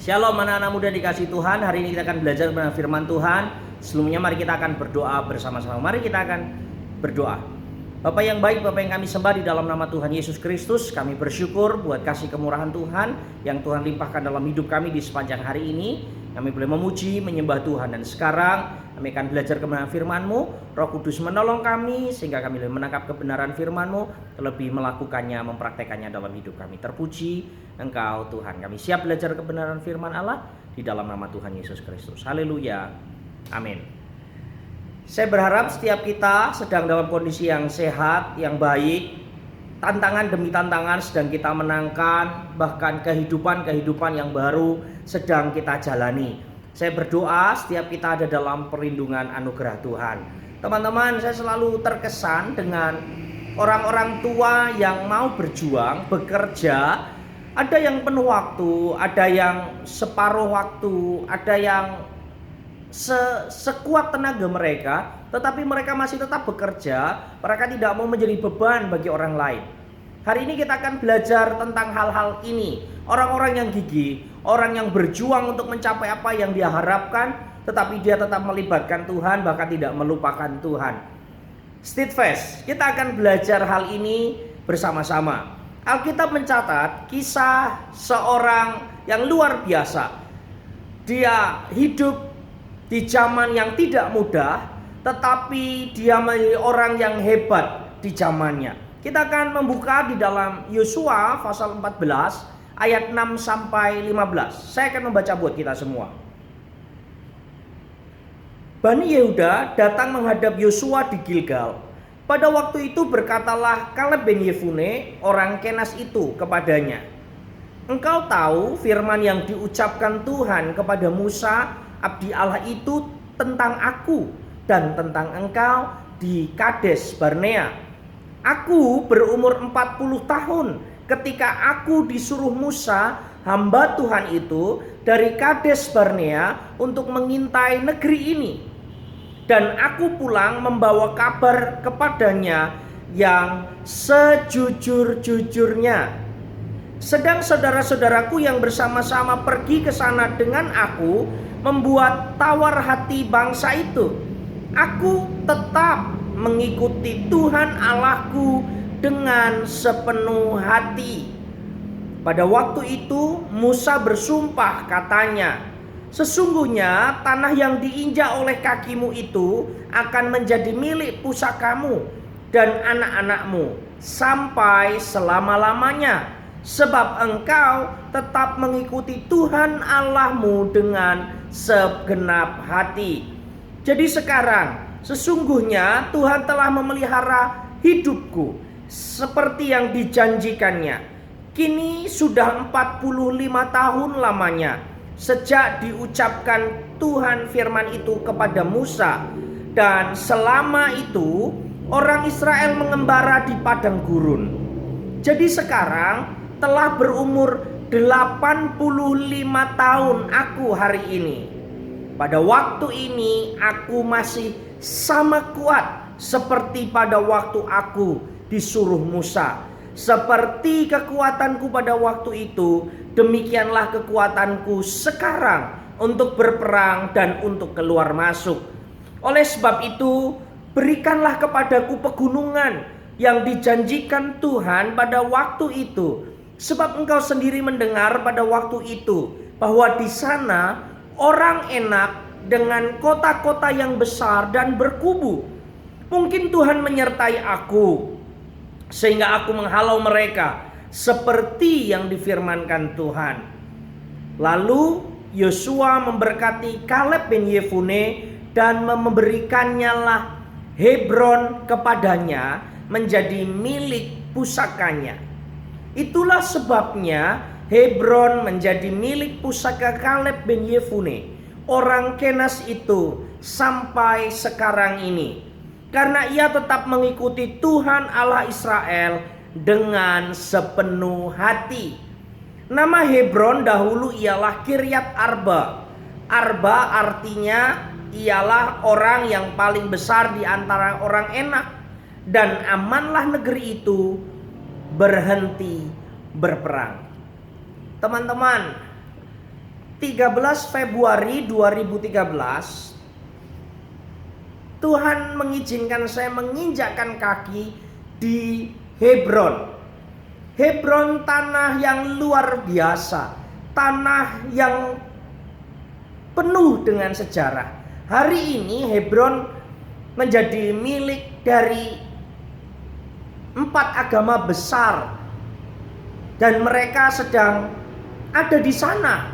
Shalom anak-anak muda dikasih Tuhan. Hari ini kita akan belajar tentang firman Tuhan. Sebelumnya mari kita akan berdoa bersama-sama. Mari kita akan berdoa. Bapa yang baik, Bapa yang kami sembah di dalam nama Tuhan Yesus Kristus, kami bersyukur buat kasih kemurahan Tuhan yang Tuhan limpahkan dalam hidup kami di sepanjang hari ini. Kami boleh memuji, menyembah Tuhan. Dan sekarang kami akan belajar kebenaran firman-Mu. Roh Kudus menolong kami sehingga kami boleh menangkap kebenaran firman-Mu, terlebih melakukannya, mempraktekannya dalam hidup kami. Terpuji Engkau Tuhan. Kami siap belajar kebenaran firman Allah di dalam nama Tuhan Yesus Kristus. Haleluya. Amin. Saya berharap setiap kita sedang dalam kondisi yang sehat, yang baik. Tantangan demi tantangan sedang kita menangkan, bahkan kehidupan yang baru sedang kita jalani. Saya berdoa setiap kita ada dalam perlindungan anugerah Tuhan. Teman-teman, saya selalu terkesan dengan orang-orang tua yang mau berjuang, bekerja. Ada yang penuh waktu, ada yang separuh waktu, ada yang sekuat tenaga mereka, tetapi mereka masih tetap bekerja. Mereka tidak mau menjadi beban bagi orang lain. Hari ini kita akan belajar tentang hal-hal ini. Orang-orang yang gigih, orang yang berjuang untuk mencapai apa yang dia harapkan, tetapi dia tetap melibatkan Tuhan, bahkan tidak melupakan Tuhan. Steadfast, kita akan belajar hal ini bersama-sama. Alkitab mencatat kisah seorang yang luar biasa. Dia hidup di zaman yang tidak mudah, tetapi dia menjadi orang yang hebat di zamannya. Kita akan membuka di dalam Yosua pasal 14 ayat 6 sampai 15. Saya akan membaca buat kita semua. Bani Yehuda datang menghadap Yosua di Gilgal. Pada waktu itu berkatalah Kaleb bin Yefune orang Kenas itu kepadanya, "Engkau tahu firman yang diucapkan Tuhan kepada Musa abdi Allah itu tentang aku dan tentang engkau di Kades Barnea. Aku berumur 40 tahun ketika aku disuruh Musa hamba Tuhan itu dari Kades Barnea untuk mengintai negeri ini. Dan aku pulang membawa kabar kepadanya yang sejujur-jujurnya. Sedang saudara-saudaraku yang bersama-sama pergi ke sana dengan aku membuat tawar hati bangsa itu. Aku tetap mengikuti Tuhan Allahku dengan sepenuh hati." Pada waktu itu Musa bersumpah katanya, "Sesungguhnya tanah yang diinjak oleh kakimu itu akan menjadi milik pusakamu dan anak-anakmu sampai selama-lamanya. Sebab engkau tetap mengikuti Tuhan Allahmu dengan segenap hati." Jadi sekarang sesungguhnya Tuhan telah memelihara hidupku seperti yang dijanjikannya. Kini sudah 45 tahun lamanya sejak diucapkan Tuhan firman itu kepada Musa. Dan selama itu orang Israel mengembara di padang gurun. Jadi sekarang telah berumur 85 tahun aku hari ini. Pada waktu ini aku masih sama kuat seperti pada waktu aku disuruh Musa. Seperti kekuatanku pada waktu itu, demikianlah kekuatanku sekarang untuk berperang dan untuk keluar masuk. Oleh sebab itu, berikanlah kepadaku pegunungan yang dijanjikan Tuhan pada waktu itu. Sebab engkau sendiri mendengar pada waktu itu bahwa di sana orang enak dengan kota-kota yang besar dan berkubu. Mungkin Tuhan menyertai aku sehingga aku menghalau mereka seperti yang difirmankan Tuhan." Lalu Yosua memberkati Kaleb bin Yefune dan memberikannya lah Hebron kepadanya menjadi milik pusakanya. Itulah sebabnya Hebron menjadi milik pusaka Kaleb bin Yefune orang Kenas itu sampai sekarang ini, karena ia tetap mengikuti Tuhan Allah Israel dengan sepenuh hati. Nama Hebron dahulu ialah Kiryat Arba. Arba artinya ialah orang yang paling besar di antara orang enak. Dan amanlah negeri itu berhenti berperang. Teman-teman, 13 Februari 2013 Tuhan mengizinkan saya menginjakkan kaki di Hebron. Hebron tanah yang luar biasa, tanah yang penuh dengan sejarah. Hari ini Hebron menjadi milik dari 4 agama besar dan mereka sedang ada di sana.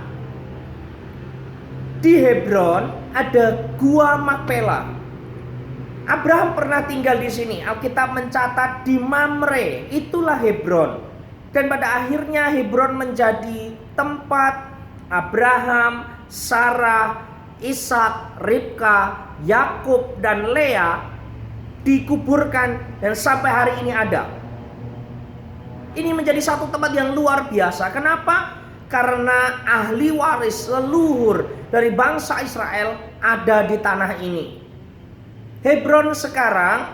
Di Hebron ada Gua Makpela. Abraham pernah tinggal di sini. Alkitab mencatat di Mamre, itulah Hebron. Dan pada akhirnya Hebron menjadi tempat Abraham, Sarah, Ishak, Ribka, Yakub dan Lea dikuburkan dan sampai hari ini ada. Ini menjadi satu tempat yang luar biasa. Kenapa? Karena ahli waris leluhur dari bangsa Israel ada di tanah ini. Hebron sekarang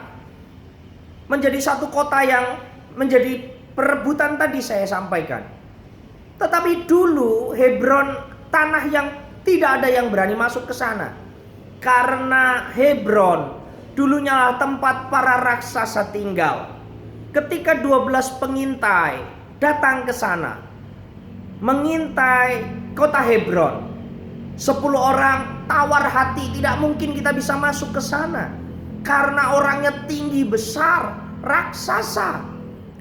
menjadi satu kota yang menjadi perebutan tadi saya sampaikan. Tetapi dulu Hebron tanah yang tidak ada yang berani masuk ke sana. Karena Hebron dulunya lah tempat para raksasa tinggal. Ketika 12 pengintai datang ke sana mengintai kota Hebron, 10 orang tawar hati, tidak mungkin kita bisa masuk ke sana karena orangnya tinggi besar, raksasa.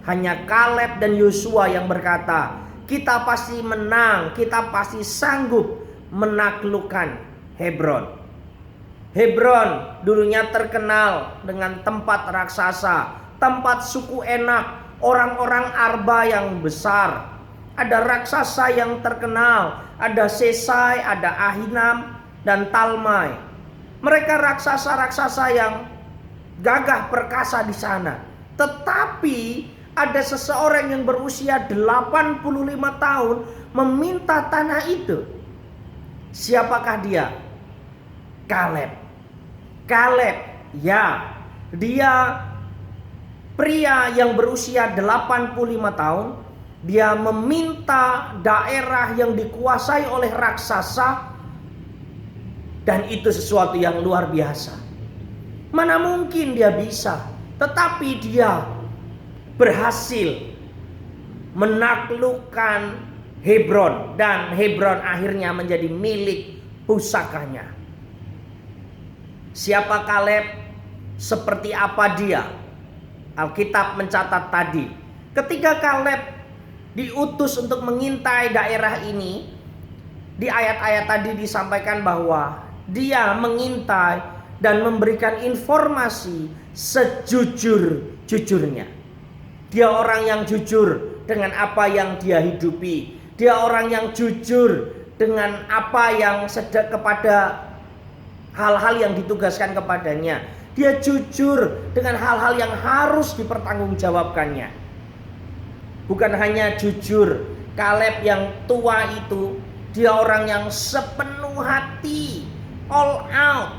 Hanya Kaleb dan Yosua yang berkata, kita pasti menang, kita pasti sanggup menaklukkan Hebron. Hebron dulunya terkenal dengan tempat raksasa, tempat suku Enak, orang-orang Arba yang besar. Ada raksasa yang terkenal, ada Sesai, ada Ahinam, dan Talmai. Mereka raksasa-raksasa yang gagah perkasa di sana. Tetapi ada seseorang yang berusia 85 tahun meminta tanah itu. Siapakah dia? Kaleb. Kaleb, ya, dia pria yang berusia 85 tahun. Dia meminta daerah yang dikuasai oleh raksasa, dan itu sesuatu yang luar biasa. Mana mungkin dia bisa, tetapi dia berhasil menaklukkan Hebron, dan Hebron akhirnya menjadi milik pusakanya. Siapa Kaleb? Seperti apa dia? Alkitab mencatat tadi, ketika Kaleb diutus untuk mengintai daerah ini, di ayat-ayat tadi disampaikan bahwa dia mengintai dan memberikan informasi sejujur-jujurnya. Dia orang yang jujur dengan apa yang dia hidupi. Dia orang yang jujur dengan apa yang sedang kepada hal-hal yang ditugaskan kepadanya. Dia jujur dengan hal-hal yang harus dipertanggungjawabkannya. Bukan hanya jujur, Kaleb yang tua itu, dia orang yang sepenuh hati, all out.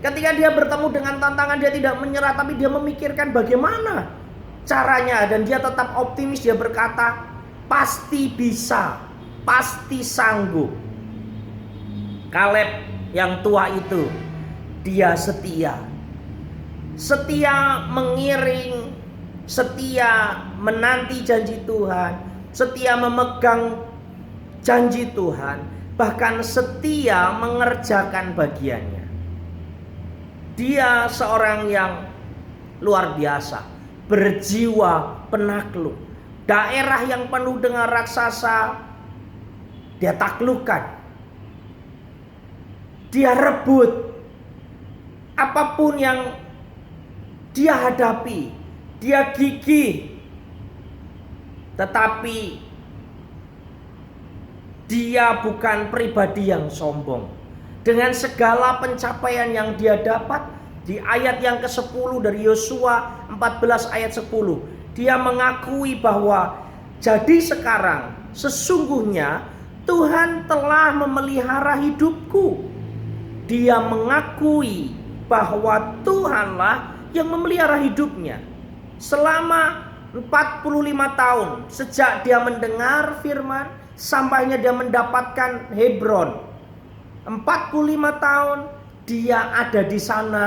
Ketika dia bertemu dengan tantangan, dia tidak menyerah, tapi dia memikirkan bagaimana caranya. Dan dia tetap optimis, dia berkata, pasti bisa, pasti sanggup. Kaleb yang tua itu, dia setia. Setia mengiring, setia menanti janji Tuhan, setia memegang janji Tuhan, bahkan setia mengerjakan bagiannya. Dia seorang yang luar biasa, berjiwa penakluk. Daerah yang penuh dengan raksasa, dia taklukkan. Dia rebut apapun yang dia hadapi. Dia gigih, tetapi dia bukan pribadi yang sombong. Dengan segala pencapaian yang dia dapat, di ayat yang ke-10 dari Yosua 14 ayat 10, dia mengakui bahwa jadi sekarang sesungguhnya Tuhan telah memelihara hidupku. Dia mengakui bahwa Tuhanlah yang memelihara hidupnya. Selama 45 tahun sejak dia mendengar firman, sampainya dia mendapatkan Hebron. 45 tahun dia ada di sana.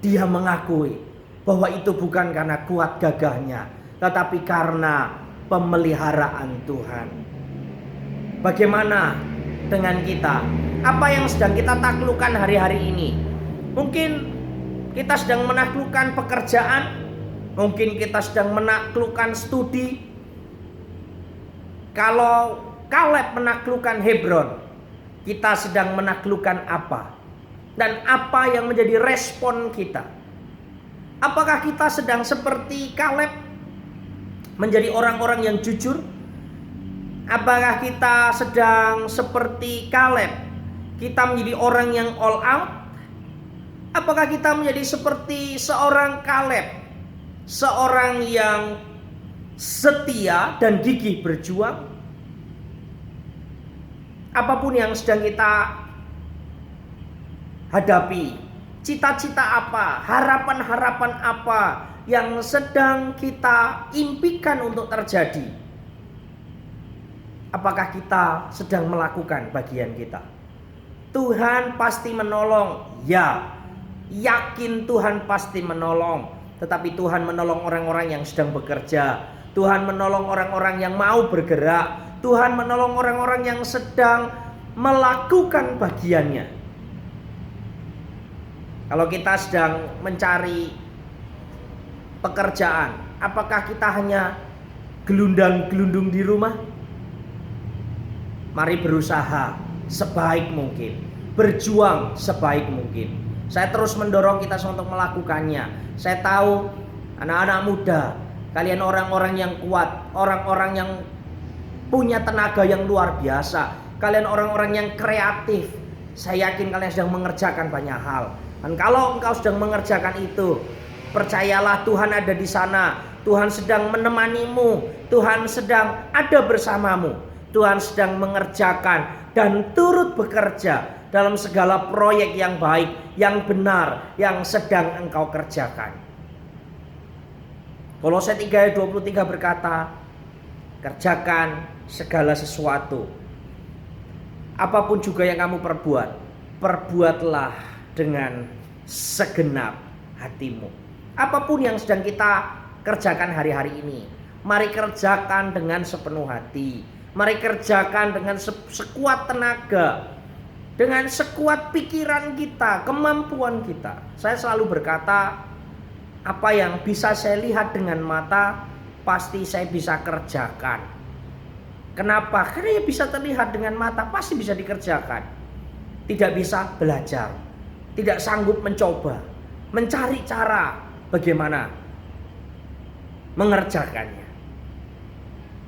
Dia mengakui bahwa itu bukan karena kuat gagahnya, tetapi karena pemeliharaan Tuhan. Bagaimana dengan kita? Apa yang sedang kita taklukkan hari-hari ini? Mungkin kita sedang menaklukkan pekerjaan, mungkin kita sedang menaklukkan studi. Kalau Kaleb menaklukkan Hebron, kita sedang menaklukkan apa? Dan apa yang menjadi respon kita? Apakah kita sedang seperti Kaleb, menjadi orang-orang yang jujur? Apakah kita sedang seperti Kaleb, kita menjadi orang yang all out? Apakah kita menjadi seperti seorang Kaleb, seorang yang setia dan gigih berjuang? Apapun yang sedang kita hadapi, cita-cita apa, harapan-harapan apa yang sedang kita impikan untuk terjadi, apakah kita sedang melakukan bagian kita? Tuhan pasti menolong, ya, yakin Tuhan pasti menolong. Tetapi Tuhan menolong orang-orang yang sedang bekerja, Tuhan menolong orang-orang yang mau bergerak, Tuhan menolong orang-orang yang sedang melakukan bagiannya. Kalau kita sedang mencari pekerjaan, apakah kita hanya gelundang-gelundung di rumah? Mari berusaha sebaik mungkin, berjuang sebaik mungkin. Saya terus mendorong kita untuk melakukannya. Saya tahu anak-anak muda, kalian orang-orang yang kuat, orang-orang yang punya tenaga yang luar biasa. Kalian orang-orang yang kreatif. Saya yakin kalian sedang mengerjakan banyak hal. Dan kalau engkau sedang mengerjakan itu, percayalah Tuhan ada di sana. Tuhan sedang menemanimu. Tuhan sedang ada bersamamu. Tuhan sedang mengerjakan dan turut bekerja dalam segala proyek yang baik, yang benar, yang sedang engkau kerjakan. Kolose 3 ayat 23 berkata, kerjakan segala sesuatu. Apapun juga yang kamu perbuat, perbuatlah dengan segenap hatimu. Apapun yang sedang kita kerjakan hari-hari ini, mari kerjakan dengan sepenuh hati. Mari kerjakan dengan sekuat tenaga, dengan sekuat pikiran kita, kemampuan kita. Saya selalu berkata, apa yang bisa saya lihat dengan mata, pasti saya bisa kerjakan. Kenapa? Karena ya bisa terlihat dengan mata, pasti bisa dikerjakan. Tidak bisa belajar, tidak sanggup mencoba, mencari cara bagaimana mengerjakannya.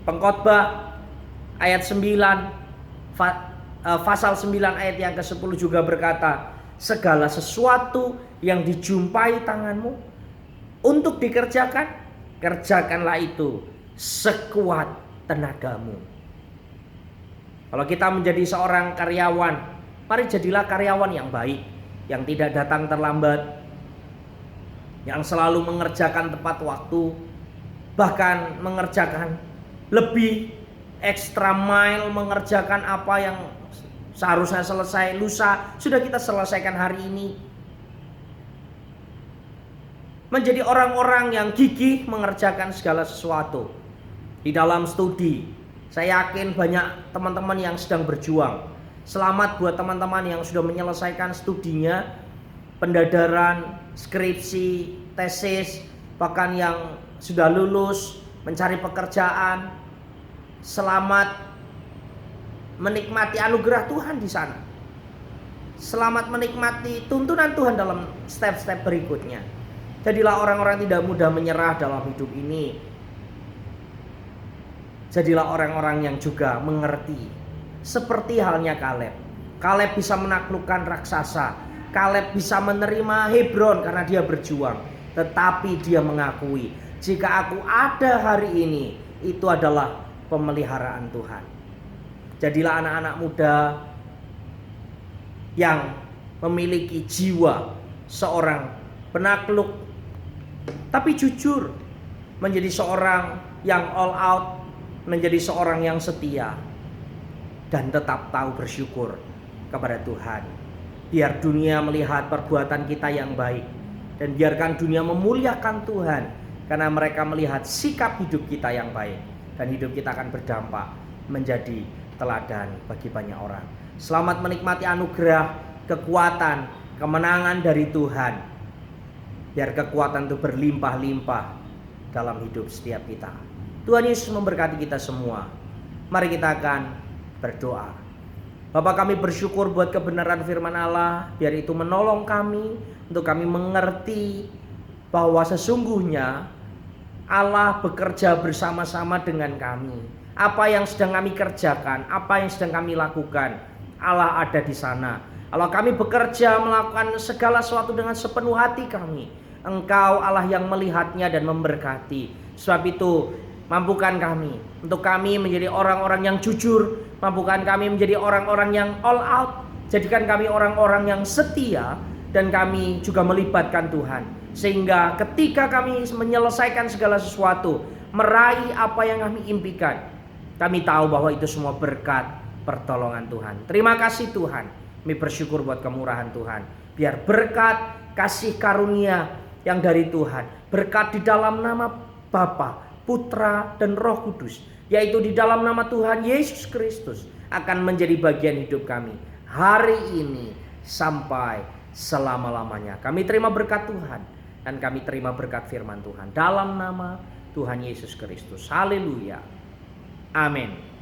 Pengkhotbah ayat 9, pasal 9 ayat yang ke-10 juga berkata, segala sesuatu yang dijumpai tanganmu untuk dikerjakan, kerjakanlah itu sekuat tenagamu. Kalau kita menjadi seorang karyawan, mari jadilah karyawan yang baik, yang tidak datang terlambat, yang selalu mengerjakan tepat waktu, bahkan mengerjakan lebih extra mile, mengerjakan apa yang seharusnya selesai lusa, sudah kita selesaikan hari ini. Menjadi orang-orang yang gigih mengerjakan segala sesuatu. Di dalam studi, saya yakin banyak teman-teman yang sedang berjuang. Selamat buat teman-teman yang sudah menyelesaikan studinya, pendadaran, skripsi, tesis, bahkan yang sudah lulus, mencari pekerjaan. Selamat menikmati anugerah Tuhan di sana. Selamat menikmati tuntunan Tuhan dalam step-step berikutnya. Jadilah orang-orang tidak mudah menyerah dalam hidup ini. Jadilah orang-orang yang juga mengerti. Seperti halnya Kaleb. Kaleb bisa menaklukkan raksasa. Kaleb bisa menerima Hebron karena dia berjuang. Tetapi dia mengakui, jika aku ada hari ini, itu adalah pemeliharaan Tuhan. Jadilah anak-anak muda yang memiliki jiwa seorang penakluk, tapi jujur, menjadi seorang yang all out, menjadi seorang yang setia dan tetap tahu bersyukur kepada Tuhan. Biar dunia melihat perbuatan kita yang baik, dan biarkan dunia memuliakan Tuhan karena mereka melihat sikap hidup kita yang baik, dan hidup kita akan berdampak menjadi teladan bagi banyak orang. Selamat menikmati anugerah, kekuatan, kemenangan dari Tuhan. Biar kekuatan itu berlimpah-limpah dalam hidup setiap kita. Tuhan Yesus memberkati kita semua. Mari kita akan berdoa. Bapa, kami bersyukur buat kebenaran firman Allah. Biar itu menolong kami untuk kami mengerti bahwa sesungguhnya Allah bekerja bersama-sama dengan kami. Apa yang sedang kami kerjakan, apa yang sedang kami lakukan, Allah ada di sana. Kalau kami bekerja melakukan segala sesuatu dengan sepenuh hati kami, Engkau Allah yang melihatnya dan memberkati. Sebab itu mampukan kami untuk kami menjadi orang-orang yang jujur, mampukan kami menjadi orang-orang yang all out, jadikan kami orang-orang yang setia, dan kami juga melibatkan Tuhan. Sehingga ketika kami menyelesaikan segala sesuatu, meraih apa yang kami impikan, kami tahu bahwa itu semua berkat pertolongan Tuhan. Terima kasih Tuhan, kami bersyukur buat kemurahan Tuhan. Biar berkat kasih karunia yang dari Tuhan, berkat di dalam nama Bapa, Putra, dan Roh Kudus, yaitu di dalam nama Tuhan Yesus Kristus, akan menjadi bagian hidup kami hari ini sampai selama-lamanya. Kami terima berkat Tuhan, dan kami terima berkat firman Tuhan dalam nama Tuhan Yesus Kristus. Haleluya. Amin.